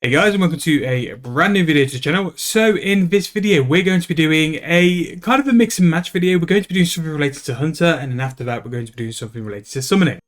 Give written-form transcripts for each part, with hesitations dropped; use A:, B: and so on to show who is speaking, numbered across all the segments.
A: Hey guys, and welcome to a brand new video to the channel. So in this video we're going to be doing a kind of a mix and match video. We're going to be doing something related to Hunter, and then after that we're going to be doing something related to summoning.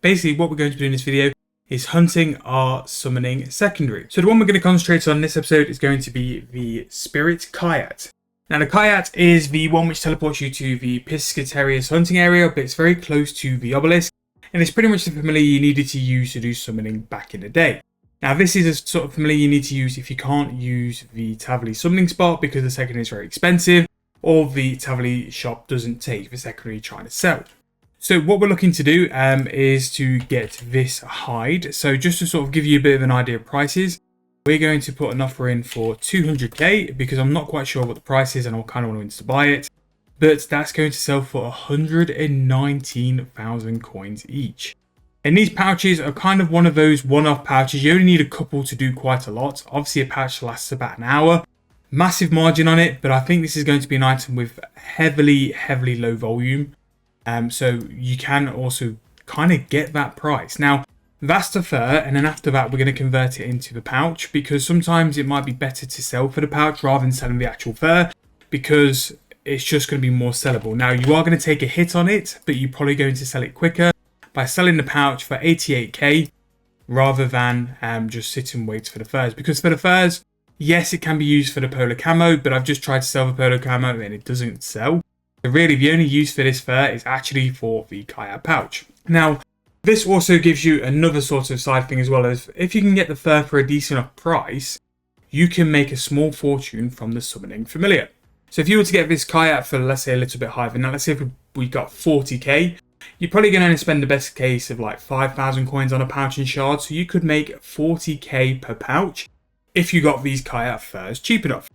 A: Basically what we're going to do in this video is hunting our summoning secondary. So the one we're going to concentrate on in this episode is going to be the Spirit Kayat. Now the Kayat is the one which teleports you to the Piscatarius hunting area, but it's very close to the obelisk, and it's pretty much the familiar you needed to use to do summoning back in the day. Now this is a sort of familiar you need to use if you can't use the Tavily summoning spot because the secondary is very expensive, or the Tavily shop doesn't take the secondary you're trying to sell. So what we're looking to do is to get this hide. So just to sort of give you a bit of an idea of prices, we're going to put an offer in for 200k because I'm not quite sure what the price is and I kind of want to buy it. But that's going to sell for 119,000 coins each. And these pouches are kind of one of those one-off pouches. You only need a couple to do quite a lot. Obviously a pouch lasts about an hour. Massive margin on it, but I think this is going to be an item with heavily low volume. So you can also kind of get that price. Now that's the fur, and then after that we're going to convert it into the pouch, because sometimes it might be better to sell for the pouch rather than selling the actual fur, because it's just going to be more sellable. Now you are going to take a hit on it, but you're probably going to sell it quicker by selling the pouch for 88k rather than just sit and wait for the furs. Because for the furs, yes, it can be used for the polar camo, but I've just tried to sell the polar camo and it doesn't sell. So really the only use for this fur is actually for the Kayat pouch. Now this also gives you another sort of side thing as well, as if you can get the fur for a decent enough price, you can make a small fortune from the summoning familiar. So if you were to get this Kayat for, let's say, a little bit higher than that, let's say if we got 40k, you're probably going to spend the best case of like 5,000 coins on a pouch and shard, so you could make 40k per pouch if you got these Kayat furs cheap enough.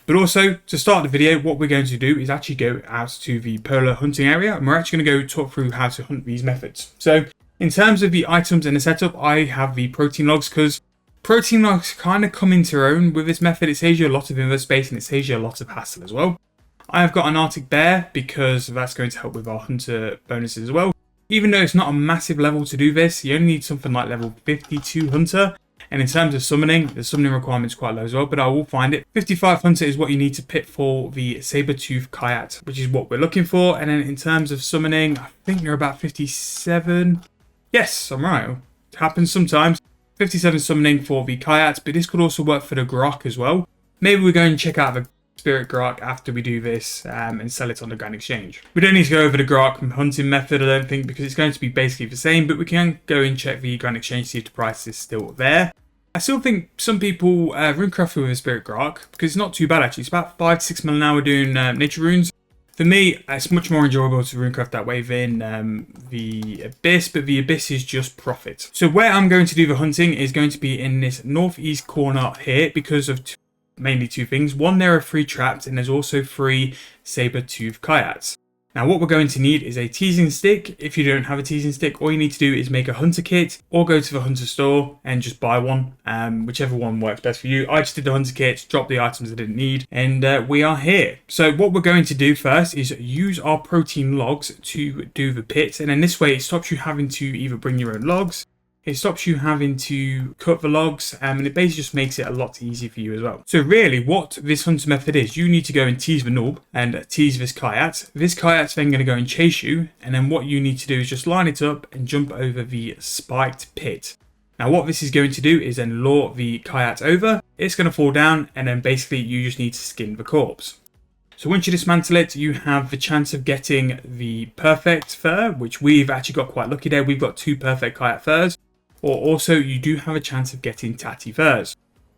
A: But also, to start the video, what we're going to do is actually go out to the polar hunting area, and we're actually going to go talk through how to hunt these methods. So in terms of the items and the setup, I have the protein logs, because protein logs kind of come into their own with this method. It saves you a lot of inventory space and it saves you a lot of hassle as well. I have got an Arctic Bear because that's going to help with our hunter bonuses as well. Even though it's not a massive level to do this, you only need something like level 52 hunter. And in terms of summoning, the summoning requirement is quite low as well, but I will find it. 55 hunter is what you need to pit for the saber-tooth Kayat, which is what we're looking for. And then in terms of summoning, I think you're about 57. Yes, I'm right. It happens sometimes. 57 summoning for the Kayat, but this could also work for the Grok as well. Maybe we're going to check out the Spirit Grok after we do this and sell it on the Grand Exchange. We don't need to go over the Grok hunting method, I don't think, because it's going to be basically the same, but we can go and check the Grand Exchange to see if the price is still there. I still think some people runecraft with a Spirit Grok because it's not too bad actually. It's about 5-6 mil an hour doing nature runes. For me, it's much more enjoyable to runecraft that way than the Abyss, but the Abyss is just profit. So where I'm going to do the hunting is going to be in this northeast corner here because of mainly two things. One, there are 3 traps, and there's also 3 saber-tooth Kayats. Now what we're going to need is a teasing stick. If you don't have a teasing stick, all you need to do is make a hunter kit or go to the hunter store and just buy one, whichever one works best for you. I just did the hunter kit, dropped the items I didn't need, and we are here. So what we're going to do first is use our protein logs to do the pit, and then this way it stops you having to either bring your own logs, it stops you having to cut the logs, and it basically just makes it a lot easier for you as well. So really what this hunter method is, you need to go and tease the noob and tease this Kayat. This Kayat's then going to go and chase you, and then what you need to do is just line it up and jump over the spiked pit. Now what this is going to do is then lure the Kayat over, it's going to fall down, and then basically you just need to skin the corpse. So once you dismantle it, you have the chance of getting the perfect fur, which we've actually got quite lucky there. We've got 2 perfect Kayat furs. Or also you do have a chance of getting tatty furs.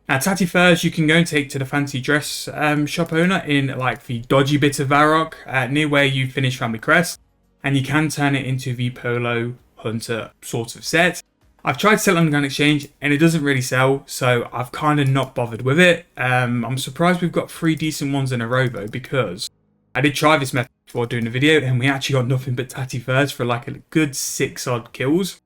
A: Now tatty furs you can go and take to the fancy dress shop owner in like the dodgy bit of Varrock near where you finish Family Crest, and you can turn it into the Polo Hunter sort of set. I've tried to sell it on the Grand Exchange and it doesn't really sell, so I've kind of not bothered with it. I'm surprised we've got 3 decent ones in a row though, because I did try this method before doing the video and we actually got nothing but tatty furs for like a good 6 odd kills.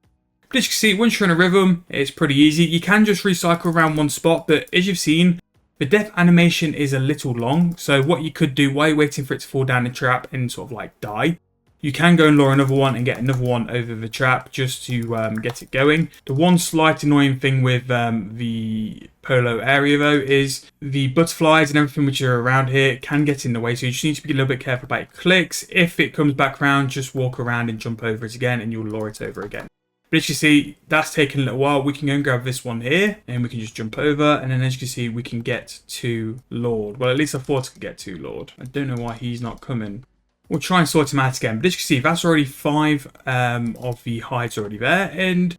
A: But as you can see, once you're in a rhythm, it's pretty easy. You can just recycle around one spot, but as you've seen, the death animation is a little long. So what you could do while you're waiting for it to fall down the trap and sort of like die, You can go and lure another one and get another one over the trap just to get it going. The one slight annoying thing with the polo area though is the butterflies and everything which are around here can get in the way, so you just need to be a little bit careful about your clicks. If it comes back around, just walk around and jump over it again and you'll lure it over again. But as you see, that's taken a little while. We can go and grab this one here and we can just jump over, and then as you can see we can get to Lord. Well, at least I thought I could get to Lord. I don't know why he's not coming. We'll try and sort him out again. But as you can see, that's already 5 of the hides already there. And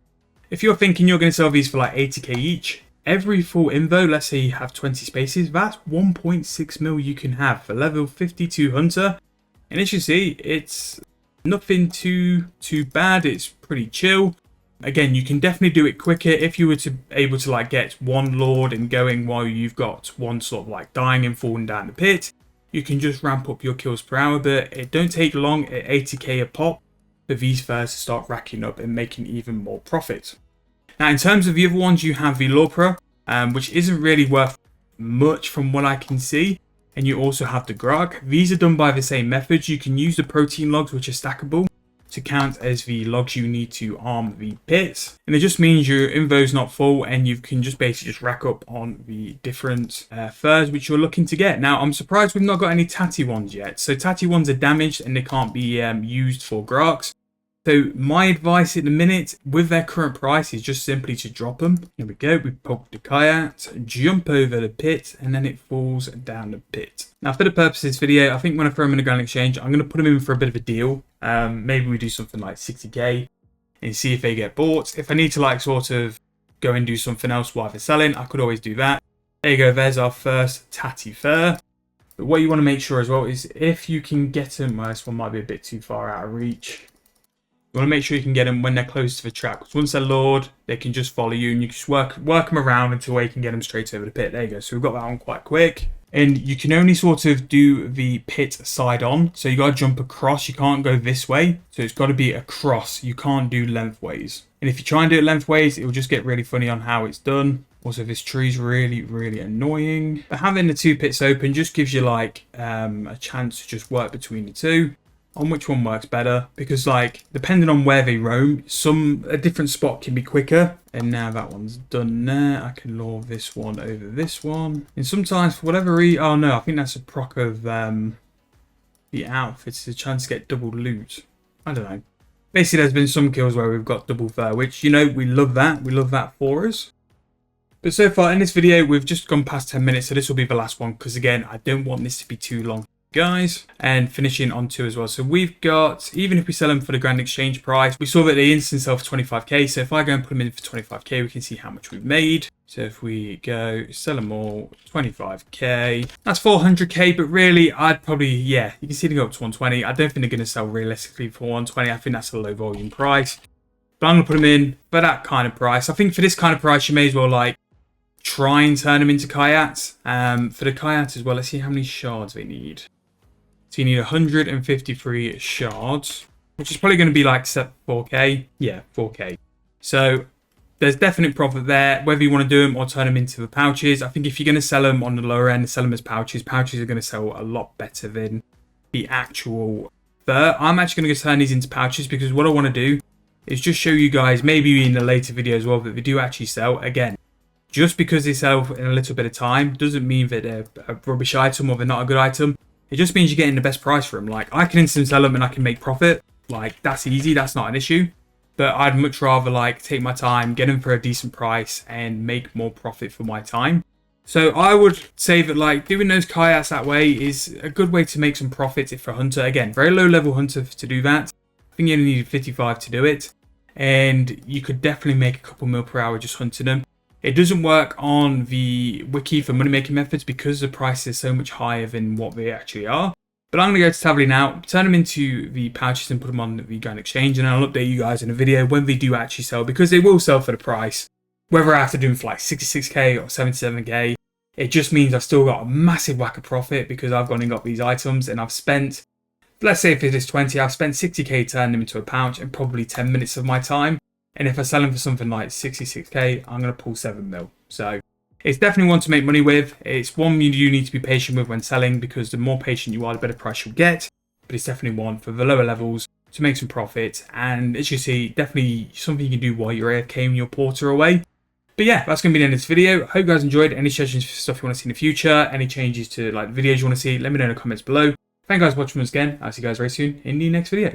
A: if you're thinking you're going to sell these for like 80k each, every full invo, let's say you have 20 spaces, that's 1.6 mil you can have for level 52 hunter. And as you see, it's nothing too bad. It's pretty chill. Again, you can definitely do it quicker if you were to able to like get one Lord and going while you've got one sort of like dying and falling down the pit. You can just ramp up your kills per hour, but it don't take long at 80k a pop for these furs to start racking up and making even more profit. Now, in terms of the other ones, you have the Lorpra, which isn't really worth much from what I can see. And you also have the Grog. These are done by the same methods. You can use the protein logs, which are stackable, to count as the logs you need to arm the pits. And it just means your invo's not full and you can just basically just rack up on the different furs which you're looking to get. Now, I'm surprised we've not got any tatty ones yet. So tatty ones are damaged and they can't be used for Groks. So my advice at the minute with their current price is just simply to drop them. Here we go, we poke the kayak, jump over the pit, and then it falls down the pit. Now for the purpose of this video, I think when I throw them in a Grand Exchange, I'm going to put them in for a bit of a deal. Maybe we do something like 60k and see if they get bought. If I need to like sort of go and do something else while they're selling, I could always do that. There you go, there's our first tatty fur. But what you want to make sure as well is if you can get them, well, this one might be a bit too far out of reach. You want to make sure you can get them when they're close to the trap, because once they're lured, they can just follow you and you can just work them around until you can get them straight over the pit. There you go. So we've got that one quite quick. And you can only sort of do the pit side on. So you got to jump across. You can't go this way. So it's got to be across. You can't do lengthways. And if you try and do it lengthways, it will just get really funny on how it's done. Also, this tree's really, really annoying. But having the 2 pits open just gives you like a chance to just work between the 2. On which one works better, because like depending on where they roam, a different spot can be quicker. And now that one's done there, I can lure this one over this one. And sometimes for whatever reason, oh no, I think that's a proc of the outfits, a chance to get double loot. I don't know. Basically, there's been some kills where we've got double fur, which, you know, we love that. We love that for us. But so far in this video, we've just gone past 10 minutes, so this will be the last one, because again, I don't want this to be too long, guys. And finishing on 2 as well. So we've got, even if we sell them for the Grand Exchange price, we saw that they instant sell for 25k. So if I go and put them in for 25k, we can see how much we've made. So if we go sell them all 25k, that's 400k. But really, I'd probably, yeah, you can see they go up to 120. I don't think they're going to sell realistically for 120. I think that's a low volume price. But I'm going to put them in for that kind of price. I think for this kind of price, you may as well like try and turn them into kayaks. For the kayaks as well, let's see how many shards they need. So you need 153 shards, which is probably going to be like 4k. Yeah, 4k. So there's definite profit there, whether you want to do them or turn them into the pouches. I think if you're going to sell them on the lower end, sell them as pouches. Pouches are going to sell a lot better than the actual fur. I'm actually going to turn these into pouches because what I want to do is just show you guys, maybe in a later video as well, that they do actually sell. Again, just because they sell in a little bit of time doesn't mean that they're a rubbish item or they're not a good item. It just means you're getting the best price for them. Like, I can instant sell them and I can make profit. Like, that's easy. That's not an issue. But I'd much rather, like, take my time, get them for a decent price, and make more profit for my time. So I would say that, like, doing those kayaks that way is a good way to make some profits if for a hunter. Again, very low-level hunter to do that. I think you only need 55 to do it. And you could definitely make a couple mil per hour just hunting them. It doesn't work on the wiki for money making methods because the price is so much higher than what they actually are. But I'm going to go to Tavily now, turn them into the pouches and put them on the Grand Exchange, and I'll update you guys in a video when they do actually sell, because they will sell for the price. Whether I have to do them for like 66k or 77k, it just means I've still got a massive whack of profit because I've gone and got these items and I've spent, let's say if it is 20, I've spent 60k turning them into a pouch and probably 10 minutes of my time. And if I sell them for something like 66k, I'm going to pull 7 mil. So it's definitely one to make money with. It's one you need to be patient with when selling, because the more patient you are, the better price you'll get. but it's definitely one for the lower levels to make some profit. And as you see, definitely something you can do while you're AFK and your porter away. But yeah, that's going to be the end of this video. Hope you guys enjoyed. Any suggestions for stuff you want to see in the future, any changes to like videos you want to see, let me know in the comments below. Thank you guys for watching once again. I'll see you guys very soon in the next video.